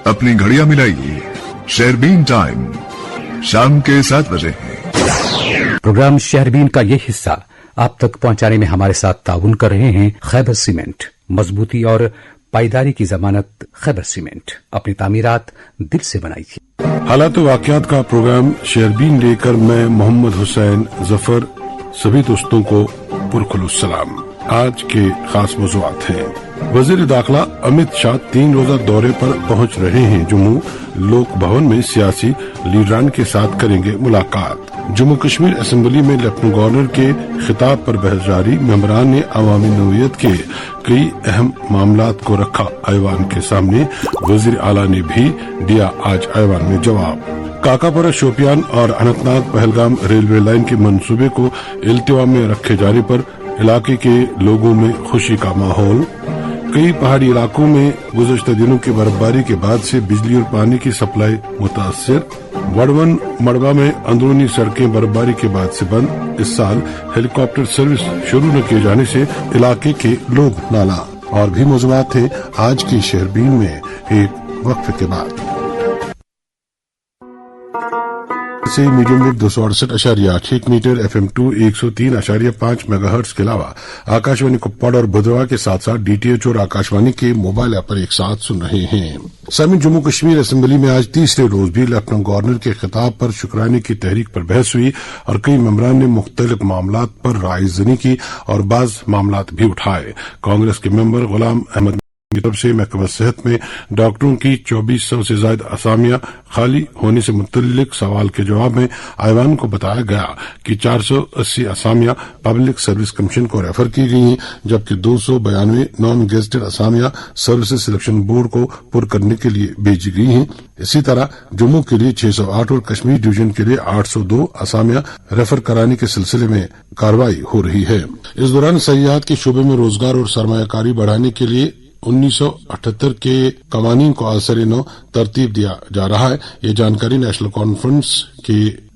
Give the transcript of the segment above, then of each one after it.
अपनी घड़ियां मिलाइए, शेरबीन टाइम शाम के 7 बजे है। प्रोग्राम शेरबीन का ये हिस्सा आप तक पहुंचाने में हमारे साथ ताउन कर रहे हैं खैबर सीमेंट। मजबूती और पायदारी की जमानत खैबर सीमेंट। अपनी तामीरात दिल से बनाइए। हालात वाकयात का प्रोग्राम शेरबीन लेकर मैं मोहम्मद हुसैन जफर सभी दोस्तों को पुरखुलूस सलाम। आज के खास मौज़ूआत हैं। वजीर दाखिला अमित शाह 3 रोजा दौरे पर पहुंच रहे हैं। जम्मू लोक भवन में सियासी लीडरान के साथ करेंगे मुलाकात। जम्मू कश्मीर असेंबली में लेफ्टिनेंट गवर्नर के खिताब पर बहस जारी। मेंबरान ने अवामी नौयत के कई अहम मामलात को रखा ऐवान के सामने। वजीर आला ने भी दिया आज ऐवान में जवाब। काकापुरा शोपियान और अनंतनाग पहलगाम रेलवे लाइन के मंसूबे को इल्तिवा में रखे जाने पर इलाके के लोगों में खुशी का माहौल। कई पहाड़ी इलाकों में गुज़श्ता दिनों की बर्फबारी के बाद से बिजली और पानी की सप्लाई मुतासिर। वड़वन मड़वा में अंदरूनी सड़कें बर्फबारी के बाद से बंद। इस साल हेलीकॉप्टर सर्विस शुरू न किए जाने से इलाके के लोग नाला। और भी मौज़ूआत थे आज की शेरबीन में एक वक्फे के बाद। से medium wave 268.8 metre FM2 103.5 megahertz के अलावा आकाशवाणी कुप्पाड़ और भद्रवाह के साथ साथ DTH और आकाशवाणी के मोबाइल ऐप पर एक साथ सुन रहे हैं। सामिन, जम्मू कश्मीर असेंबली में आज तीसरे रोज भी लेफ्टिनेंट गवर्नर के खिताब पर शुक्राने की तहरीक पर बहस हुई और कई मेंबरान ने मुख्तलिफ मामलात पर रायज़नी की और बाज मामलात भी उठाए। कांग्रेस के मेंबर गुलाम अहमद की तरफ से महकमा सेहत में डॉक्टरों की 2400 से ज्यादा असामियां खाली होने से मुतल्लिक सवाल के जवाब में ऐवान को बताया गया कि 480 असामियां पब्लिक सर्विस कमीशन को रेफर की गई हैं, जबकि 292 नॉन गेजेटेड असामियां सर्विसेज सिलेक्शन बोर्ड को पुर करने के लिए भेजी गई हैं। इसी तरह जम्मू के लिए 608 और कश्मीर डिवीजन के लिए 802 असामियां रेफर कराने के सिलसिले में कार्रवाई हो रही है। इस दौरान सयाहत के शोबे में रोजगार और सरमायाकारी बढ़ाने के लिए 1978 के कवानीन को असर नौ तरतीब दिया जा रहा है। ये जानकारी नेशनल कॉन्फ्रेंस के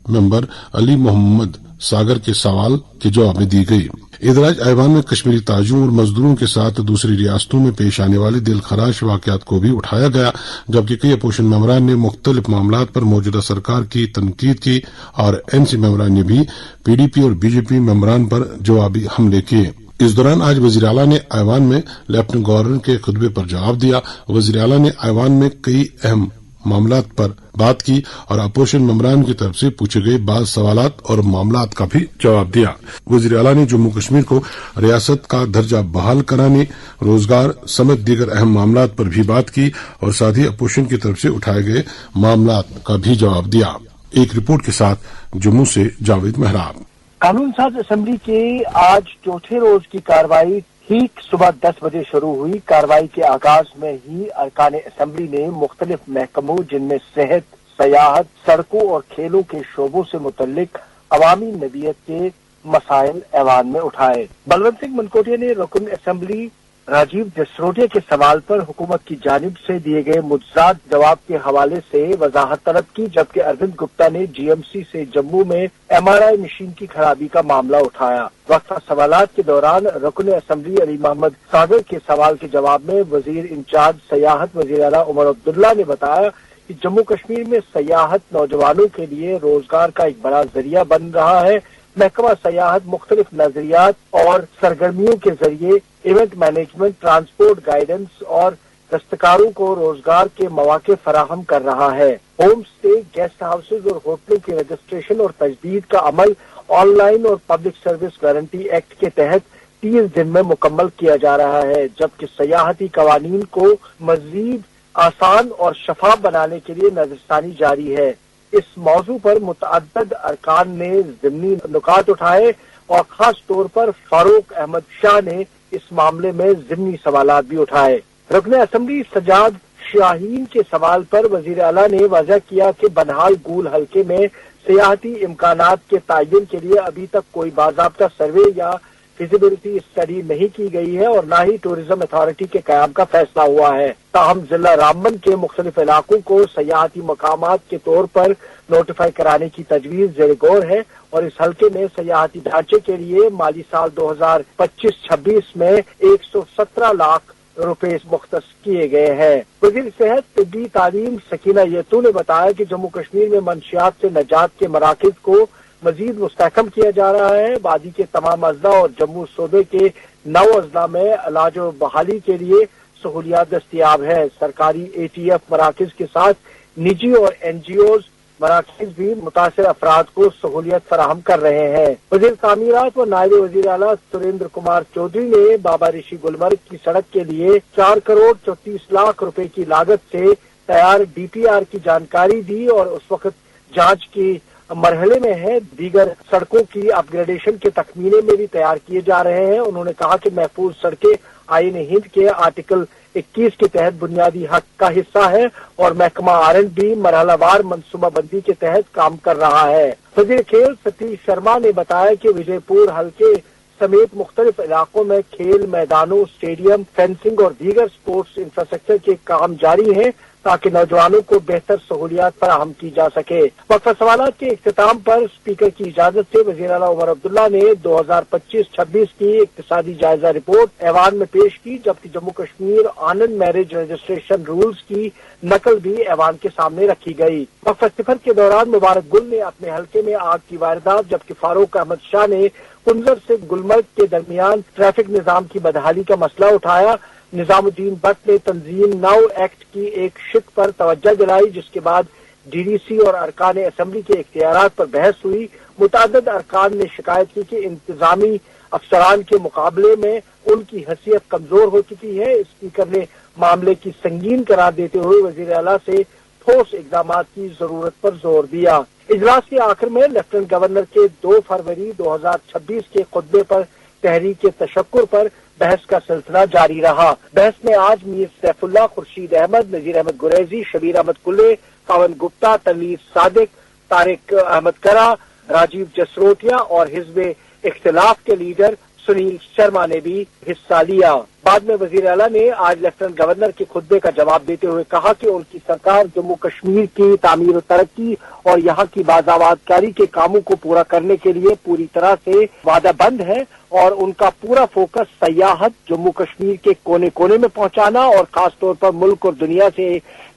मेंबर अली मोहम्मद सागर के सवाल के जवाब में दी गई। इधर आज ऐवान में कश्मीरी ताजों और मजदूरों के साथ दूसरी रियासतों में पेश आने वाले दिलखराश वाकयात को भी उठाया गया, जबकि कई अपोजिशन मेंबरान ने मुख्तलिफ मामलात पर मौजूदा सरकार की तनकीद की और NC मेंबरान ने भी PDP और BJP मेंबरान पर जवाबी हमले किए। इस दौरान आज वजीर आला ने ऐवान में लेफ्टिनेंट गवर्नर के खुतबे पर जवाब दिया। वजीर आला ने ऐवान में कई अहम मामलात पर बात की और अपोजिशन मेंबरान की तरफ से पूछे गए बाज़ सवालात और मामलात का भी जवाब दिया। वजीर आला ने जम्मू कश्मीर को रियासत का दर्जा बहाल कराने, रोजगार समेत दीगर अहम मामलात पर भी बात की और साथ ही अपोजिशन की तरफ से उठाए गए मामलात का भी जवाब दिया। एक रिपोर्ट के साथ जम्मू से जावेद मेहराब। कानून साज असेंबली के आज चौथे रोज की कार्रवाई ठीक सुबह 10 बजे शुरू हुई। कार्रवाई के आगाज में ही अरकान असेंबली ने मुख्तलिफ महकमों जिनमें सेहत, सयाहत, सड़कों और खेलों के शोबों से मुतल्लिक अवामी नबियत के मसाइल ऐवान में उठाए। बलवंत सिंह मनकोटिया ने रुकन असेंबली राजीव जसरोटिया के सवाल पर हुकूमत की जानिब से दिए गए मुतज़ाद जवाब के हवाले से वजाहत तलब की, जबकि अरविंद गुप्ता ने GMC से जम्मू में MRI मशीन की खराबी का मामला उठाया। वक्फा सवालात के दौरान रुकन असेंबली अली मोहम्मद सागर के सवाल के जवाब में वजीर इंचार्ज सयाहत वजीर आला उमर अब्दुल्ला ने बताया कि जम्मू कश्मीर में सयाहत नौजवानों के लिए रोजगार का एक बड़ा जरिया बन रहा है। महकमा सयाहत मुख्तलिफ नजरियात और सरगर्मियों के जरिए इवेंट मैनेजमेंट, ट्रांसपोर्ट, गाइडेंस और दस्तकारों को रोजगार के मौके फराहम कर रहा है। होम स्टे, गेस्ट हाउसेज और होटलों की रजिस्ट्रेशन और तजदीद का अमल ऑनलाइन और पब्लिक सर्विस गारंटी एक्ट के तहत 30 दिन में मुकम्मल किया जा रहा है, जबकि सयाहती कवानीन को मजीद आसान और शफाफ बनाने के लिए नजरसानी जारी है। इस मौजू पर मुतअद्दिद अरकान ने ज़िमनी नुकात उठाए और खास तौर पर फारूक अहमद शाह ने इस मामले में ज़िमनी सवालात भी उठाए। रुकन असेंबली सजाद शाहीन के सवाल पर वजीर आला ने वाज़ह किया कि बनहाल गूल हल्के में सियाहती इम्कानात के तयन के लिए अभी तक कोई बाज़ाब्ता सर्वे या फिजिबिलिटी स्टडी नहीं की गई है और न ही टूरिज्म अथॉरिटी के कयाम का फैसला हुआ है। ताहम जिला रामबन के मुख्तलिफ इलाकों को सयाहती मकामात के तौर पर नोटिफाई कराने की तजवीज ज़ेर गौर है और इस हल्के में सयाहती ढांचे के लिए माली साल 2025-26 में 117 लाख रुपए मुख्तस किए गए हैं। वजीर सेहत तिब्बी तालीम सकीना यतू ने बताया कि जम्मू कश्मीर में मंशियात से नजात के मराकज को मजीद मुस्तहकम किया जा रहा है। वादी के तमाम अजला और जम्मू सूबे के 9 अजला में इलाज और बहाली के लिए सहूलियात दस्तियाब है। सरकारी ATF मराकज के साथ निजी और NGOs मराकज भी मुतासिर अफराद को सहूलियत फराहम कर रहे हैं। वजीर तामीरात व नायब वजीर आला सुरेंद्र कुमार चौधरी ने बाबा ऋषि गुलमर्ग की सड़क के लिए 4 करोड़ 34 लाख रुपए की लागत से तैयार DPR की जानकारी दी और उस वक्त जांच की मरहले में है। दीगर सड़कों की अपग्रेडेशन के तखमीने में भी तैयार किए जा रहे हैं। उन्होंने कहा कि महफूज सड़कें आईन हिंद के आर्टिकल 21 के तहत बुनियादी हक का हिस्सा है और महकमा R&D मरहलावार मनसूबाबंदी के तहत काम कर रहा है। वजीर खेल सतीश शर्मा ने बताया कि विजयपुर हल्के समेत मुख्तलिफ इलाकों में खेल मैदानों, स्टेडियम, फेंसिंग और दीगर स्पोर्ट्स इंफ्रास्ट्रक्चर के काम जारी हैं ताकि नौजवानों को बेहतर सहूलियात फराहम की जा सके। वक्फा सवालात के इख्तिताम पर स्पीकर की इजाजत से वज़ीर आला उमर अब्दुल्ला ने 2025-26 की इक्तिसादी जायजा रिपोर्ट ऐवान में पेश की, जबकि जम्मू कश्मीर आनंद मैरिज रजिस्ट्रेशन रूल्स की नकल भी ऐवान के सामने रखी गई। वक्फा सिफर के दौरान मुबारक गुल ने अपने हल्के में आग की वारदात, जबकि फारूक अहमद शाह ने कुंजर से गुलमर्ग के दरमियान ट्रैफिक निजाम की बदहाली का मसला उठाया। निजामुद्दीन भट्ट ने तंजीम नाउ एक्ट की एक शिक पर तवज्जो दिलाई, जिसके बाद DDC और अरकान असम्बली के इख्तियारात पर बहस हुई। मुताद्दिद अरकान ने शिकायत की कि इंतजामी अफसरान के मुकाबले में उनकी हैसियत कमजोर हो चुकी है। स्पीकर ने मामले की संगीन करार देते हुए वजीर आला से ठोस इकदाम की जरूरत पर जोर दिया। इजलास के आखिर में लेफ्टिनेंट गवर्नर के 2 फरवरी 2026 के खुतबे पर तहरीक तशक्कुर पर बहस का सिलसिला जारी रहा। बहस में आज मीर सैफुल्लाह, खुर्शीद अहमद, नजीर अहमद गुरैजी, शबीर अहमद कुल्ले, पवन गुप्ता, तनवीर सादिक, तारिक अहमद करा, राजीव जसरोटिया और हिजब इख्तिलाफ के लीडर सुनील शर्मा ने भी हिस्सा लिया। बाद में वजीर आला ने आज लेफ्टिनेंट गवर्नर के खुतबे का जवाब देते हुए कहा कि उनकी सरकार जम्मू कश्मीर की तामीर और तरक्की और यहाँ की बाज़ावादकारी के कामों को पूरा करने के लिए पूरी तरह से वादाबंद है और उनका पूरा फोकस सयाहत, जम्मू कश्मीर के कोने कोने में पहुंचाना और खास तौर पर मुल्क और दुनिया से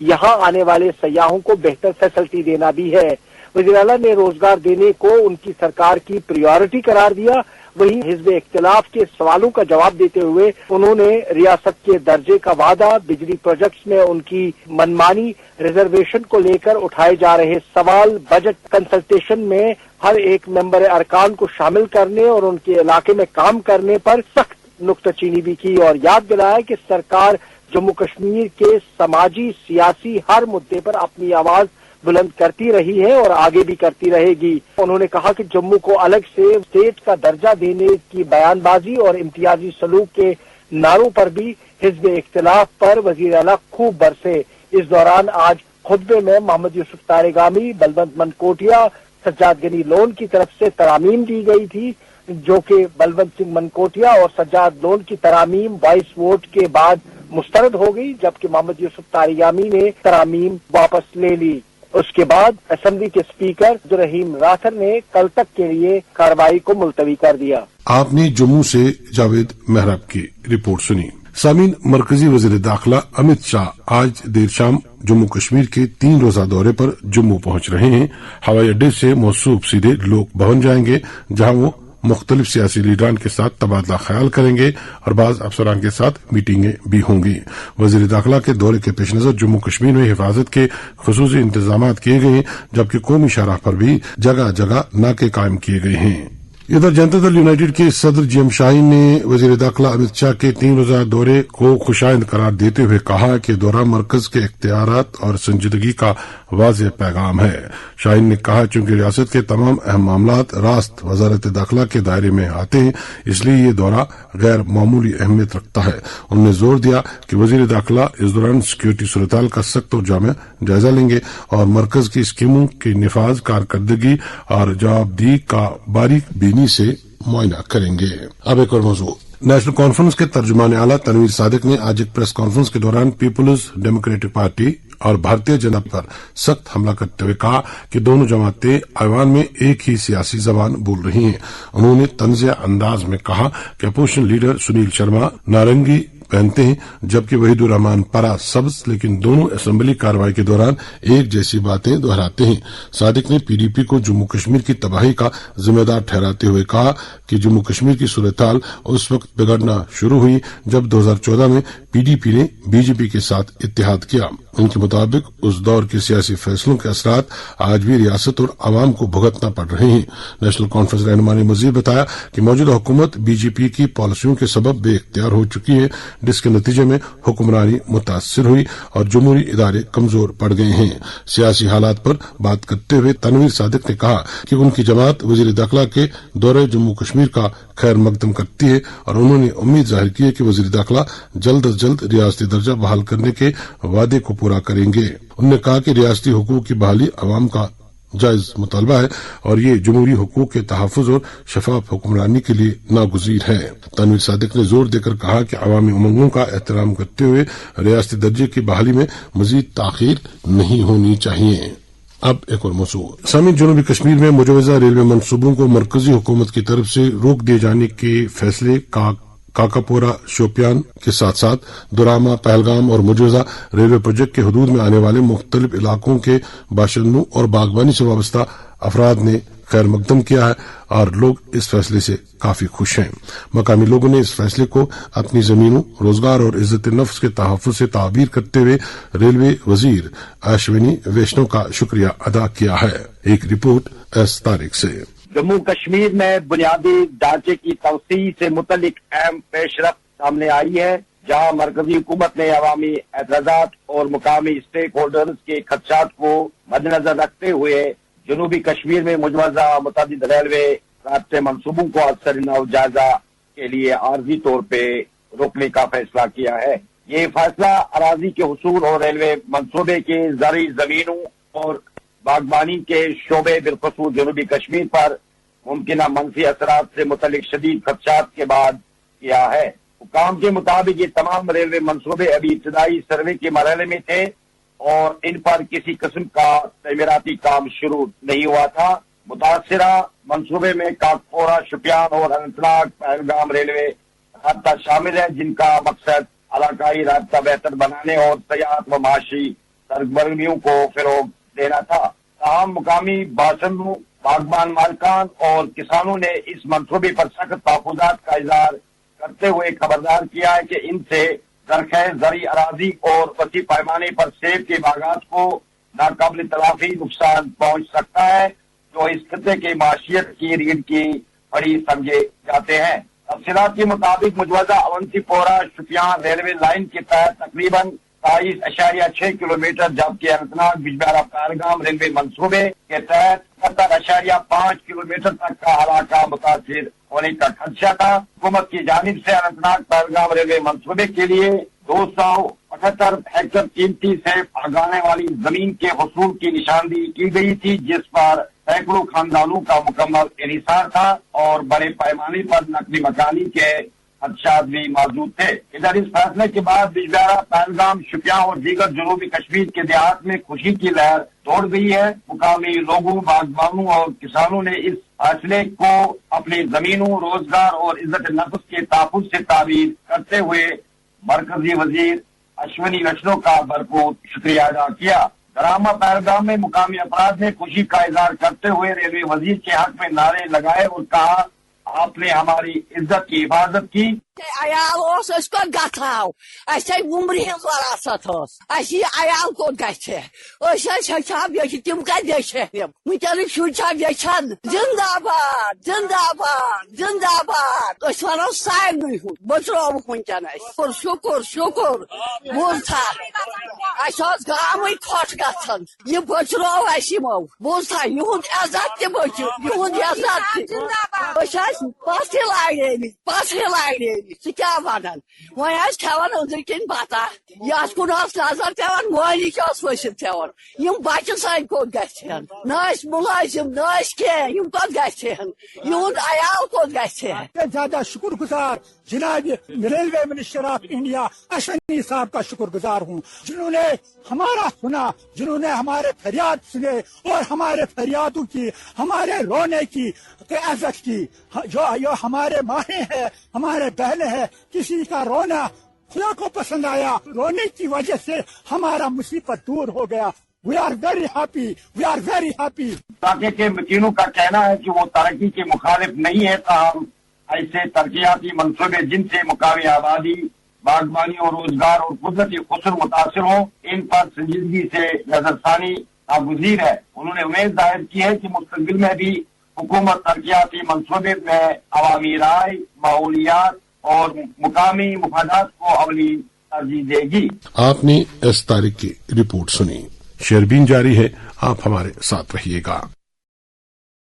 यहाँ आने वाले सयाहों को बेहतर फैसिलिटी देना भी है। वज़ीर आला ने रोजगार देने को उनकी सरकार की प्रायोरिटी करार दिया। वहीं हिज़्ब इख्तिलाफ के सवालों का जवाब देते हुए उन्होंने रियासत के दर्जे का वादा, बिजली प्रोजेक्ट्स में उनकी मनमानी, रिजर्वेशन को लेकर उठाए जा रहे सवाल, बजट कंसल्टेशन में हर एक मेंबर अरकान को शामिल करने और उनके इलाके में काम करने पर सख्त नुक्ताचीनी भी की और याद दिलाया कि सरकार जम्मू कश्मीर के समाजी, सियासी हर मुद्दे पर अपनी आवाज बुलंद करती रही है और आगे भी करती रहेगी। उन्होंने कहा कि जम्मू को अलग से स्टेट का दर्जा देने की बयानबाजी और इम्तियाजी सलूक के नारों पर भी हिज़्ब इख्तिलाफ पर वज़ीर आला खूब बरसे। इस दौरान आज खुतबे में मोहम्मद यूसुफ तारेगामी, बलवंत मनकोटिया, सज्जाद गनी लोन की तरफ से तरामीम दी गई थी, जो कि बलवंत सिंह मनकोटिया और सज्जाद लोन की तरामीम वॉइस वोट के बाद मुस्तरद हो गई, जबकि मोहम्मद यूसुफ तारेगामी ने तरामीम वापस ले ली। उसके बाद असेंबली के स्पीकर अब्दुर्रहीम राथर ने कल तक के लिए कार्रवाई को मुलतवी कर दिया। आपने जम्मू से जावेद मेहराब की रिपोर्ट सुनी। सामीन, मरकजी वजीर दाखिला अमित शाह आज देर शाम जम्मू कश्मीर के 3 रोजा दौरे पर जम्मू पहुंच रहे हैं। हवाई अड्डे से मौसूब सीधे लोक भवन जाएंगे, जहां वो मुख्तलिफ सियासी लीडरान के साथ तबादला ख्याल करेंगे और बाज अफसरान के साथ मीटिंगें भी होंगी। वजीर दाखिला के दौरे के पेश नजर जम्मू कश्मीर में हिफाजत के खुसूसी इंतजाम किए गए हैं, जबकि कौमी शराह पर भी जगह जगह नाके कायम किए गए हैं। इधर जनता दल यूनाइटेड के सदर GM शाहीन ने वजीर दाखिला अमित शाह के 3 रोजा दौरे को खुशाइंद करार देते हुए कहा कि दौरा मरकज के इख्तियारात और संजीदगी का वाज़ेह पैगाम है। शाहीन ने कहा चूंकि रियासत के तमाम अहम मामलात रास्त वजारत दाखिला के दायरे में आते हैं, इसलिए ये दौरा गैर मामूली अहमियत रखता है। उन्होंने जोर दिया कि वजीर दाखिला इस दौरान सिक्योरिटी सूरत-ए-हाल का सख्त और जामे जायजा लेंगे और मरकज की स्कीमों की निफाज, कारकर्दगी और जवाबदेही का बारीक से मुआयना करेंगे। अब एक और मौजूद। नेशनल कॉन्फ्रेंस के तर्जुमान आला तनवीर सादिक ने आज एक प्रेस कॉन्फ्रेंस के दौरान पीपुल्स डेमोक्रेटिक पार्टी اور بھارتیہ جنتا پر سخت حملہ کرتے ہوئے کہا کہ دونوں جماعتیں ایوان میں ایک ہی سیاسی زبان بول رہی ہیں۔ انہوں نے طنزیہ انداز میں کہا کہ اپوزیشن لیڈر سنیل شرما نارنگی پہنتے ہیں جبکہ وحید الرحمان پرا سبز، لیکن دونوں اسمبلی کارروائی کے دوران ایک جیسی باتیں دہراتے ہیں۔ صادق نے پی ڈی پی کو جموں کشمیر کی تباہی کا ذمہ دار ٹھہراتے ہوئے کہا کہ جموں کشمیر کی صورتحال اس وقت بگڑنا شروع ہوئی جب 2014 میں پی ڈی پی نے بی جے پی کے ساتھ اتحاد کیا۔ ان کے مطابق اس دور کے سیاسی فیصلوں کے اثرات آج بھی ریاست اور عوام کو بھگتنا پڑ رہے ہیں۔ نیشنل کانفرنس رہنما نے مزید بتایا کہ موجودہ حکومت بی جے پی کی پالیسیوں کے سبب بے اختیار ہو چکی ہے، جس کے نتیجے میں حکمرانی متاثر ہوئی اور جمہوری ادارے کمزور پڑ گئے ہیں۔ سیاسی حالات پر بات کرتے ہوئے تنویر صادق نے کہا کہ ان کی جماعت وزیر داخلہ کے دورے جموں کشمیر کا خیر مقدم کرتی ہے اور انہوں نے امید ظاہر کی ہے کہ وزیر داخلہ جلد از جلد ریاستی درجہ بحال کرنے کے وعدے کو پورا کریں گے۔ انہوں نے کہا کہ ریاستی حقوق کی بحالی عوام کا جائز مطالبہ ہے اور یہ جمہوری حقوق کے تحفظ اور شفاف حکمرانی کے لیے ناگزیر ہے۔ تنویر صادق نے زور دے کر کہا کہ عوامی امنگوں کا احترام کرتے ہوئے ریاستی درجے کی بحالی میں مزید تاخیر نہیں ہونی چاہیے۔ اب ایک اور موضوع۔ سامعین، جنوبی کشمیر میں مجوزہ ریلوے منصوبوں کو مرکزی حکومت کی طرف سے روک دیے جانے کے فیصلے کاکا پورا شوپیان کے ساتھ ساتھ دوراما، پہلگام اور مجوزہ ریلوے پروجیکٹ کے حدود میں آنے والے مختلف علاقوں کے باشندوں اور باغبانی سے وابستہ افراد نے خیر مقدم کیا ہے اور لوگ اس فیصلے سے کافی خوش ہیں۔ مقامی لوگوں نے اس فیصلے کو اپنی زمینوں، روزگار اور عزت نفس کے تحفظ سے تعبیر کرتے ہوئے ریلوے وزیر اشونی ویشنو کا شکریہ ادا کیا ہے۔ ایک رپورٹ ایس طارق سے۔ جموں کشمیر میں بنیادی ڈھانچے کی توسیع سے متعلق اہم پیش رفت سامنے آئی ہے، جہاں مرکزی حکومت نے عوامی اعتراضات اور مقامی اسٹیک ہولڈرز کے خدشات کو مد نظر رکھتے ہوئے جنوبی کشمیر میں مجوزہ متعدد ریلوے رابطے منصوبوں کو اثر نو جائزہ کے لیے عارضی طور پہ روکنے کا فیصلہ کیا ہے۔ یہ فیصلہ اراضی کے حصول اور ریلوے منصوبے کے زرعی زمینوں اور باغبانی کے شعبے بالخصوص جنوبی کشمیر پر ممکنہ منفی اثرات سے متعلق شدید خدشات کے بعد کیا ہے۔ حکام کے مطابق یہ تمام ریلوے منصوبے ابھی ابتدائی سروے کے مرحلے میں تھے اور ان پر کسی قسم کا تعمیراتی کام شروع نہیں ہوا تھا۔ متاثرہ منصوبے میں کاکپورا، شوپیان اور اننت ناگ پہلگام ریلوے رابطہ شامل ہے، جن کا مقصد علاقائی رابطہ بہتر بنانے اور سیاحت و معاشی سرگرمیوں کو فروغ دینا تھا۔ تاہم مقامی باشندوں، باغبان مالکان اور کسانوں نے اس منصوبے پر سخت تحفظات کا اظہار کرتے ہوئے خبردار کیا ہے کہ ان سے زرخیز زرعی اراضی اور وسیع پیمانے پر سیب کے باغات کو ناقابل تلافی نقصان پہنچ سکتا ہے، جو اس خطے کی معیشت کی ریڑھ کی ہڈی سمجھے جاتے ہیں۔ تفصیلات کے مطابق مجوزہ اونتی پورا شوپیان ریلوے لائن کے تحت تقریباً 23.6 کلومیٹر، جبکہ اننت ناگ بجبہارا پہلگام ریلوے منصوبے کے تحت 70.5 کلومیٹر تک کا علاقہ متاثر ہونے کا خدشہ تھا۔ حکومت کی جانب سے اننت ناگ پہلگام ریلوے منصوبے کے لیے 278 ہیکٹر قیمتی سے اگانے والی زمین کے حصول کی نشاندہی کی گئی تھی، جس پر سینکڑوں خاندانوں کا مکمل انحصار تھا اور بڑے پیمانے پر نقلی مکانی کے خدشات بھی موجود تھے۔ ادھر اس فیصلے کے بعد بجبہارا، پہلگام، شوپیان اور دیگر جنوبی کشمیر کے دیہات میں خوشی کی لہر دوڑ گئی ہے۔ مقامی لوگوں، باغبانوں اور کسانوں نے اس فیصلے کو اپنی زمینوں، روزگار اور عزت نفس کے تحفظ سے تعبیر کرتے ہوئے مرکزی وزیر اشونی ویشنو کا بھرپور شکریہ ادا کیا۔ دراما پہلگام میں مقامی افراد نے خوشی کا اظہار کرتے ہوئے ریلوے وزیر کے حق میں نعرے لگائے اور کہا، آپ نے ہماری عزت کی حفاظت کی۔ عیال اوس اس کو گھاو اچھے ومبر ہز وراثت اچھے عیال کوت گھے ہچان بیچ تم کت تم ونکس شر یچان زندہ باد زندہ باد زندہ باد ونو سارے بچروک ونکس شکر شکر بوزتھا گام کھٹ گھان یہ بچرو اسمو بوزتھا یہد عزت تہ بچ یہد عزت پتہ لاگے کیا ونان وی کھان ادر کن پتہ یہ کن نظر پیوان مالی ورست پیوان یم بچہ سن کوت گھن نہ ملازم نہ کی کوت گھن یہد عیال کوت گھن۔ زیادہ شکر گزار जनाब railway minister of India Ashwini साहब का शुक्रगुजार हूँ, जिन्होंने हमारा सुना, जिन्होंने हमारे फरियाद सुने और हमारे फरियादों की, हमारे रोने की इज्जत की। जो हमारे माहें हैं, हमारे बहनें हैं, किसी का रोना खुदा को पसंद आया, रोने की वजह से हमारा मुसीबत दूर हो गया। We are very happy. We are very happy. इलाके के मकीनों का कहना है कि वो तरक्की के मुखालिफ नहीं है, ताहम ऐसे तरक्याती मंसूबे जिनसे मुकामी आबादी, बागबानी और रोजगार और कुदरती खुसर मुतासर हो, इन पर संजीदगी से नजरसानी नागुज़ीर है। उन्होंने उम्मीद जाहिर की है कि मुस्तकबिल में भी हुकूमत तरक्याती मंसूबे में अवामी राय, माहौलियात और मुकामी मुफादात को अवली तरजीह देगी। आपने इस तारीख की रिपोर्ट सुनी। शेरबीन जारी है, आप हमारे साथ रहिएगा।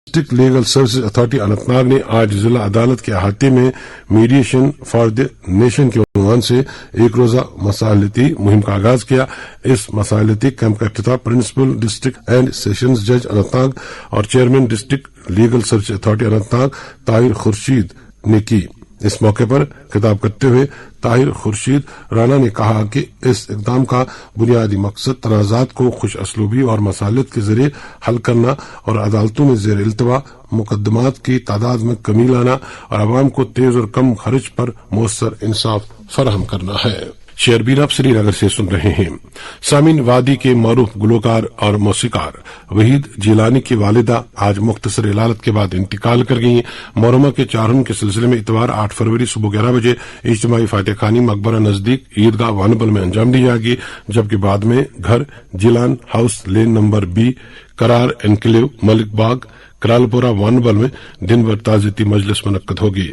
District legal services authority Anantnag ने आज जिला अदालत के अहाते में मीडिएशन फॉर द नेशन के उन्वान से एक रोजा मसालती मुहिम का आगाज किया। इस मसालती कैंप का इफ्तिताह प्रिंसिपल डिस्ट्रिक्ट एंड सेशंस जज अनंतनाग और chairman district legal services authority Anantnag Tahir Khurshid ने की। इस मौके पर खिताब करते हुए ताहिर खुर्शीद राना ने कहा कि इस इकदाम का बुनियादी मकसद तनाजात को खुश असलूबी और मसालत के जरिए हल करना और अदालतों में जेर इल्तवा मुकदमात की तादाद में कमी लाना और अवाम को तेज और कम खर्च पर मुयस्सर इंसाफ फराहम करना है। शेरबीन आप श्रीनगर से सुन रहे हैं। सामीन वादी के मारूफ गुलकार और मौसीकार वहीद जिलानी की वालिदा आज मुख्तसर इलालत के बाद इंतकाल कर गई। मोहर्रम के चारहम के सिलसिले में इतवार 8 फरवरी सुबह 11 बजे इज्तिमाई फातिह खानी मकबरा नजदीक ईदगाह वानबल में अंजाम दी जाएगी, जबकि बाद में घर जिलान हाउस लेन नंबर बी करार एनक्लेव मलिक बाग करालपुरा वानबल में दिन भर ताज़ियती मजलिस मुनक्कद होगी।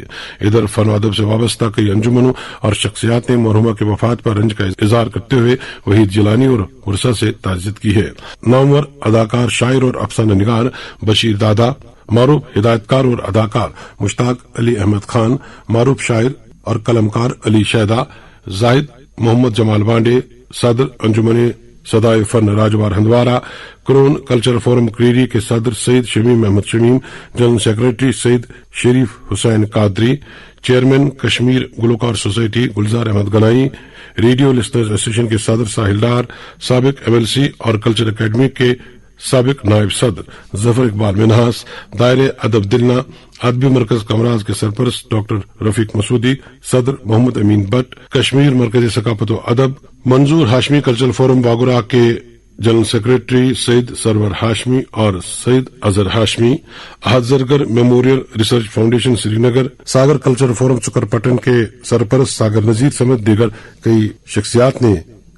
इधर फन अदब से वाबस्ता कई अंजुमनों और शख्सियात ने मोहर्रम के वफात पर रंज का इजहार करते हुए वहीद जिलानी और उर्सा से ताज़ियत की है। नामवर अदाकार शायर और अफसाना निगार बशीर दादा, मारूफ हिदायतकार और अदाकार मुश्ताक अली अहमद खान, मारूफ शायर और कलमकार अली शैदा, जाहिद मोहम्मद जमाल बांडे, सदर अंजुमन सदाए fun राजवार Handwara, crown culture forum Kreeri के सदर सईद शमीम अहमद शमीम, जनरल सेक्रेटरी सईद शरीफ हुसैन कादरी, चेयरमैन कश्मीर गुलकार सोसाइटी गुलजार Ahmad Ganai, radio listeners association के सदर साहिल डार, साबिक एमएलसी और कल्चर अकेडमी के साबिक नायब सदर जफर इकबाल मिनहास, दायरे अदब दिलना अदबी मरकज कमराज के सरपरस्त डॉक्टर रफीक मसूदी, सदर मोहम्मद अमीन भट्ट, कश्मीर मरकज सकाफत व अदब, मंजूर हाशमी कल्चरल फोरम बागुरा के जनरल सेक्रेटरी सईद सरवर हाशमी और Saeed Azhar Hashmi, Ahad Zargar memorial research foundation Srinagar, Sagar culture forum Chukarpatan के सरपरस्त सागर नजीर समेत दीगर कई शख्सियात ने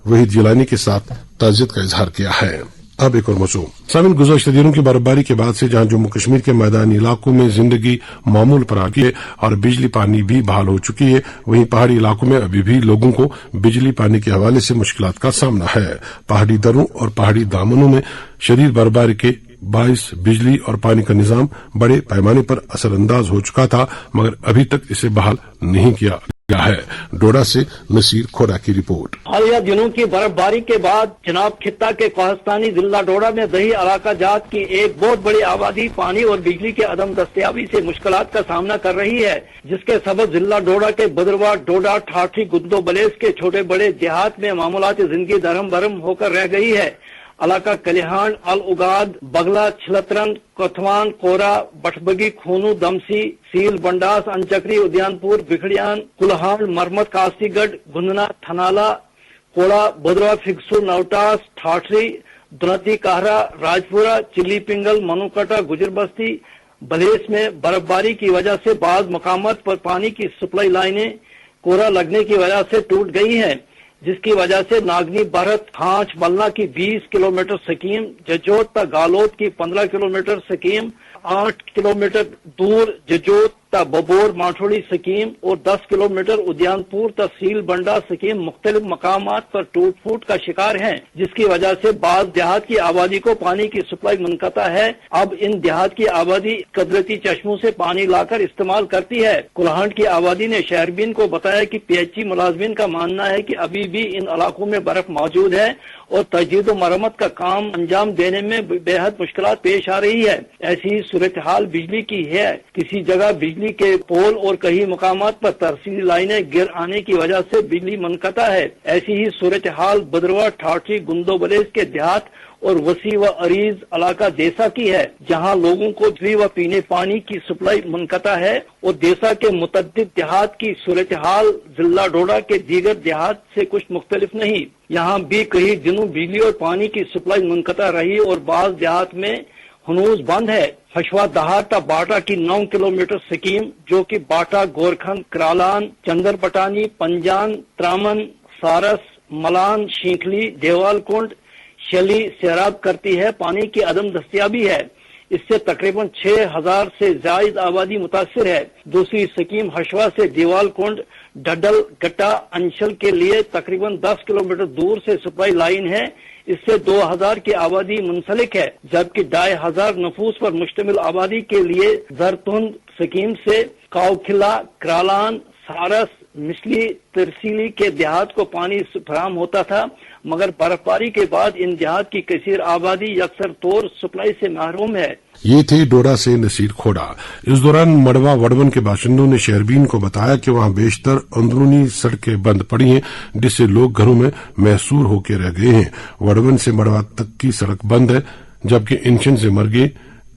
वहीद जिलानी के साथ ताज़ियत का इजहार किया है। अब एक और मौजू। सामिन गुज़श्ता दिनों की बर्फबारी के बाद से जहां जम्मू कश्मीर के मैदानी इलाकों में जिंदगी मामूल पर आ गई है और बिजली पानी भी बहाल हो चुकी है, वहीं पहाड़ी इलाकों में अभी भी लोगों को बिजली पानी के हवाले से मुश्किलात का सामना है। पहाड़ी दर्रों और पहाड़ी दामनों में शदीद बर्फबारी के बाइस बिजली और पानी का निजाम बड़े पैमाने पर असरअंदाज हो चुका था, मगर अभी तक इसे बहाल नहीं किया गया है। डोडा से नसीर खोरा की रिपोर्ट। हालिया दिनों की बर्फबारी के बाद जनाब खित्ता के कोहस्तानी जिला डोडा में दही इलाका जात की एक बहुत बड़ी आबादी पानी और बिजली के अदम दस्तियाबी से मुश्किलात का सामना कर रही है, जिसके सबब जिला डोडा के बदरवा, डोडा, ठाठी, गुद्दो, बलेस के छोटे बड़े देहात में मामूलात जिंदगी धर्म भरम होकर रह गई है। इलाका कलिहान, अल उगाद, बगला, छिलतरन, कोथवान, कोरा, बटबगी, खूनू, दमसी, सील, बंडास, अंचकरी, उद्यानपुर, बिखड़ियान, कुल्हान, मरमत, कास्तीगढ़, गुंदना, थनाला, कोड़ा, बदरवा, फिक्सू, नवटास, ठाठरी, दुनती, कहरा, राजपुरा, चिल्ली पिंगल, मनुकटा, गुजर बस्ती, बलेस में बर्फबारी की वजह से बाज मकामात पर पानी की सप्लाई लाइनें कोरा लगने की वजह से टूट गई हैं, जिसकी वजह से नागनी भारत हांच मलना की 20 किलोमीटर स्कीम, जजोत तक गालोद की 15 किलोमीटर स्कीम, 8 किलोमीटर दूर जजोत तक बबोर माठोड़ी स्कीम और 10 किलोमीटर उद्यानपुर तहसील बंडा स्कीम मुख्तलिफ मकामात पर टूट फूट का शिकार हैं, जिसकी वजह से बाज देहात की आबादी को पानी की सप्लाई मुनक़ता है। अब इन देहात की आबादी कुदरती चश्मों से पानी लाकर इस्तेमाल करती है। कुल्हांड की आबादी ने शहरबीन को बताया कि पीएचई मुलाजमीन का मानना है कि अभी भी इन इलाकों में बर्फ मौजूद है और तजदीद मरम्मत का काम अंजाम देने में बेहद मुश्किलात पेश आ रही है। ऐसी सूरत हाल बिजली की है, किसी जगह बिजली बिजली के पोल और कई मकामात पर तरसीली लाइनें गिर आने की वजह से बिजली मुनक़ता है। ऐसी ही सूरत हाल बदरवा, ठाठी, गुंदो बलेज के देहात और वसी व अरीज इलाका देसा की है, जहां लोगों को बिजली व पीने पानी की सप्लाई मुनक़ता है। और देसा के मुतअद्दिद देहात की सूरत हाल जिला डोडा के दीगर देहात से कुछ मुख्तलिफ नहीं। यहाँ भी कई दिनों बिजली और पानी की सप्लाई मुनक़ता रही और बाज़ देहात में हनूज बंद है। हशवा दहाता बाटा की 9 किलोमीटर स्कीम, जो कि बाटा, गोरखंड, करालान, चंदर पटानी, पंजान, त्रामन, सारस, मलान, शींखली, देवाल कुंड, शली सैराब करती है, पानी की अदम दस्तियाबी है। इससे तकरीबन 6000 से जायद आबादी मुतासिर है। दूसरी स्कीम हशवा से देवाल कुंड, डडल, गट्टा, अंशल के लिए तकरीबन 10 किलोमीटर दूर से सप्लाई लाइन है। इससे 2000 की आबादी मुंसलिक है, जबकि 2500 नफूस पर मुश्तमिल आबादी के लिए जरतुंद स्कीम से काउखिला, करालान, सारस, मिसली, तरसीली के देहात को पानी फराहम होता था, मगर बर्फबारी के बाद इन देहात की कसीर आबादी अक्सर तौर सप्लाई से महरूम है। ये थे डोडा से नसीर खोड़ा। इस दौरान मड़वा वडवन के बाशिंदों ने शहरबीन को बताया कि वहां बेशतर अंदरूनी सड़कें बंद पड़ी हैं, जिससे लोग घरों में महसूर होकर रह गए हैं। वडवन से मड़वा तक की सड़क बंद है, जबकि इंशन से मरगे,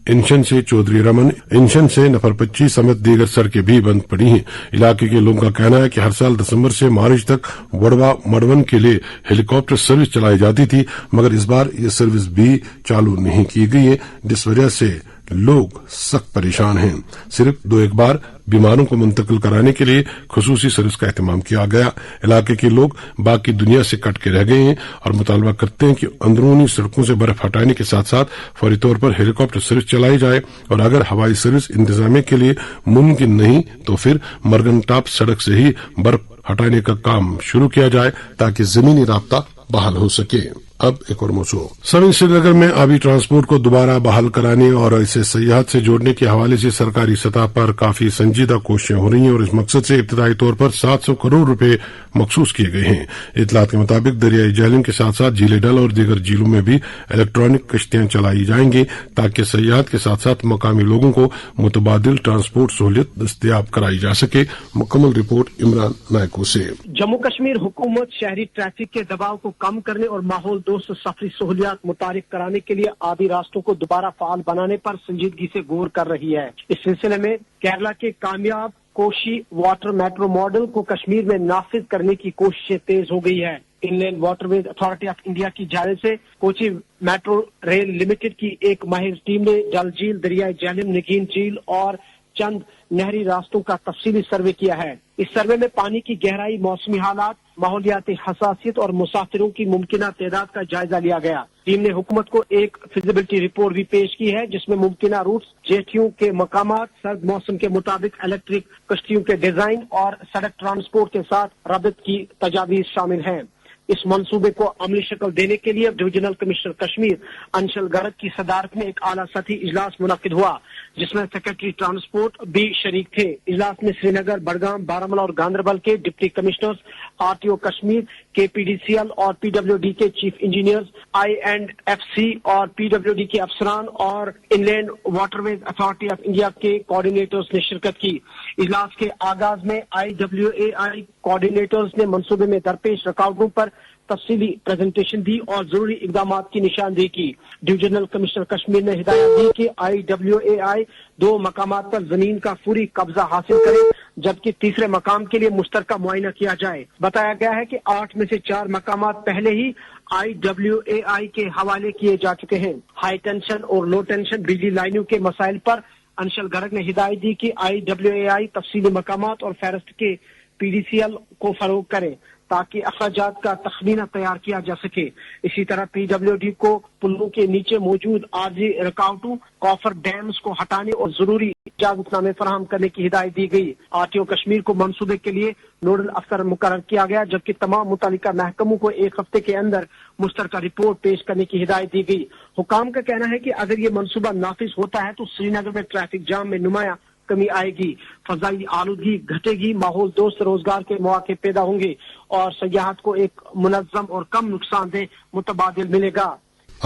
इंशन से चौधरी रमन, इंशन से नफरपच्ची समेत दीगर सड़कें भी बंद पड़ी हैं। इलाके के लोगों का कहना है कि हर साल दिसंबर से मार्च तक वडवा मडवन के लिए हेलीकॉप्टर सर्विस चलाई जाती थी, मगर इस बार ये सर्विस भी चालू नहीं की गई है, जिस वजह से लोग सख्त परेशान हैं। सिर्फ 2-1 बार बीमारों को मुंतकिल कराने के लिए खुसूसी सर्विस का एहतमाम किया गया। इलाके के लोग बाकी दुनिया से कट के रह गए हैं और मुतालबा करते हैं कि अंदरूनी सड़कों से बर्फ हटाने के साथ साथ फौरी तौर पर हेलीकॉप्टर सर्विस चलाई जाए, और अगर हवाई सर्विस इंतजामिया के लिए मुमकिन नहीं तो फिर मरगन टॉप सड़क से ही बर्फ हटाने का काम शुरू किया जाए, ताकि जमीनी राब्ता बहाल हो सके। अब एक और मौजू। सभी श्रीनगर में आबी ट्रांसपोर्ट को दोबारा बहाल कराने और इसे सयाहत से जोड़ने के हवाले से सरकारी सतह पर काफी संजीदा कोशिशें हो रही हैं, और इस मकसद से इब्तदाई तौर पर 700 करोड़ रुपए मखसूस किए गए हैं। इतलात के मुताबिक दरियाई झीलों के साथ साथ झीले डल और दीगर झीलों में भी इलेक्ट्रॉनिक कश्तियां चलाई जाएंगी, ताकि सयाहत के साथ साथ मकामी लोगों को मुतबादिल ट्रांसपोर्ट सहूलियत दस्तयाब कराई जा सके। मुकम्मल रिपोर्ट इमरान नायको से। जम्मू कश्मीर हुकूमत शहरी ट्रैफिक के दबाव को कम करने और माहौल दोस्त सफरी सहूलियात मुतारिफ कराने के लिए आबी रास्तों को दोबारा फाल बनाने पर संजीदगी से गौर कर रही है। इस सिलसिले में केरला के कामयाब कोशी वाटर मेट्रो मॉडल को कश्मीर में नाफिज करने की कोशिशें तेज हो गई है। Inland waterways authority of India की जानिब से कोची मेट्रो रेल लिमिटेड की एक माहिर टीम ने डल झील, दरियाई झेलम, नगीन झील और चंद नहरी रास्तों का तफसीली सर्वे किया है। इस सर्वे में पानी की गहराई, मौसमी हालात, माहौलियाती हसासियत और मुसाफिरों की मुमकिना तादाद का जायजा लिया गया। टीम ने हुकूमत को एक फिजिबिलिटी रिपोर्ट भी पेश की है, जिसमें मुमकिना रूट्स, जेटियों के मकामात, सर्द मौसम के मुताबिक इलेक्ट्रिक कश्तियों के डिजाइन और सड़क ट्रांसपोर्ट के साथ रबत की तजावीज शामिल हैं। इस मंसूबे को अमली शक्ल देने के लिए डिविजनल कमिश्नर कश्मीर अंशल गर्ग की सदारत में एक आला सतही इजलास मुनक्किद हुआ, जिसमें सेक्रेटरी ट्रांसपोर्ट भी शरीक थे। इजलास में श्रीनगर, बड़गाम, बारामूला और गांधरबल के डिप्टी कमिश्नर्स, आरटीओ कश्मीर, केपीडीसीएल और पीडब्ल्यूडी के चीफ इंजीनियर्स, INFC और पीडब्ल्यूडी के अफसरान और inland waterways authority of India के कोऑर्डिनेटर्स ने शिरकत की। इजलास के आगाज में IWAI कोऑर्डिनेटर्स ने मंसूबे में दरपेश रुकावटों पर तफसीली प्रेजेंटेशन दी और जरूरी इकदाम की निशानदेही की। डिविजनल कमिश्नर कश्मीर ने हिदायत दी कि IWAI 2 मकामात पर जमीन का फौरी कब्जा हासिल करे, जबकि तीसरे मकाम के लिए मुश्तरका मुआयना किया जाए। बताया गया है कि 8 में से 4 मकामात पहले ही IWAI के हवाले किए जा चुके हैं। हाई टेंशन और लो टेंशन बिजली लाइनों के मसाइल पर अंशल गर्ग ने हिदायत दी कि IWAI तफसीली मकामात और फहरिस्त के PDCL को फरोग करे, ताकि अखराजात का तखमीना तैयार किया जा सके। इसी तरह PWD को पुलों के नीचे मौजूद आर्जी रुकावटों, कॉफर डैम्स को हटाने और जरूरी इजाजतनामे फराहम करने की हिदायत दी गई। आरटीओ कश्मीर को मंसूबे के लिए नोडल अफसर मुकर्रर किया गया, जबकि तमाम मुतालिका महकमों को 1 हफ्ते के अंदर मुश्तरका रिपोर्ट पेश करने की हिदायत दी गई। हुकाम का कहना है कि अगर ये मंसूबा नाफिज होता है तो श्रीनगर में ट्रैफिक जाम में नुमाया कमी आएगी, फजाई आलूदगी घटेगी, माहौल दोस्त रोजगार के मौके पैदा होंगे और सयाहत को एक मुनज़्ज़म और कम नुकसानदेह मुतबादिल मिलेगा।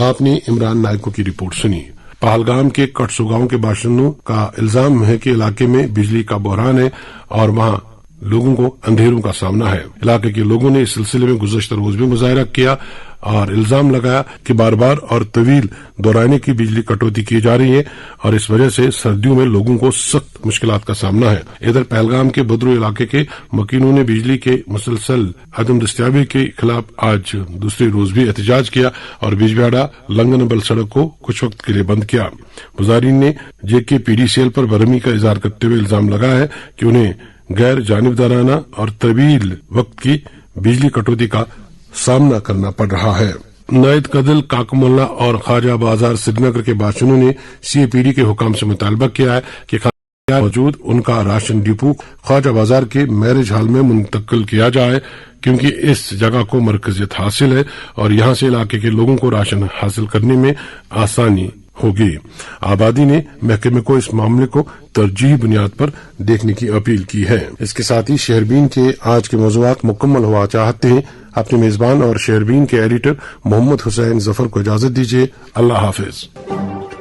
आपने इमरान नायको की रिपोर्ट सुनी। पहलगाम के कटसू गांव के बाशिंदों का इल्जाम है कि इलाके में बिजली का बहरान है और वहां लोगों को अंधेरों का सामना है। इलाके के लोगों ने इस सिलसिले में गुज़श्ता रोज भी मुजाहरा किया और इल्जाम लगाया कि बार बार और तवील दोहराने की बिजली कटौती की जा रही है और इस वजह से सर्दियों में लोगों को सख्त मुश्किलात का सामना है। इधर पहलगाम के बदरू इलाके के मकीनों ने बिजली के मुसलसल अदम दस्तियाबी के खिलाफ आज दूसरे रोज भी एहतजाज किया और बिजबिहाड़ा लंगनबल सड़क को कुछ वक्त के लिए बंद किया। मुजाहिरीन ने JKPDCL पर बरहमी का इजहार करते हुए इल्जाम लगाया है कि उन्हें गैर जानिबदाराना और तवील वक्त की बिजली कटौती का सामना करना पड़ रहा है। नायद कदल काकमुल्ला और ख्वाजा बाजार श्रीनगर के बाशिंदों ने CAPD के हुकाम से मुतालबा किया है कि मौजूद उनका राशन डिपो ख्वाजा बाजार के मैरिज हॉल में मुंतकिल किया जाए, क्योंकि इस जगह को मरकजियत हासिल है और यहाँ से इलाके के लोगों को राशन हासिल करने में आसानी होगी। आबादी ने महकमे को इस मामले को तरजीही बुनियाद पर देखने की अपील की है। इसके साथ ही शहरबीन के आज के मौज़ूआत मुकम्मल हुआ चाहते हैं। अपने मेजबान और शहरबीन के एडिटर मोहम्मद हुसैन जफर को इजाजत दीजिए। अल्लाह हाफिज।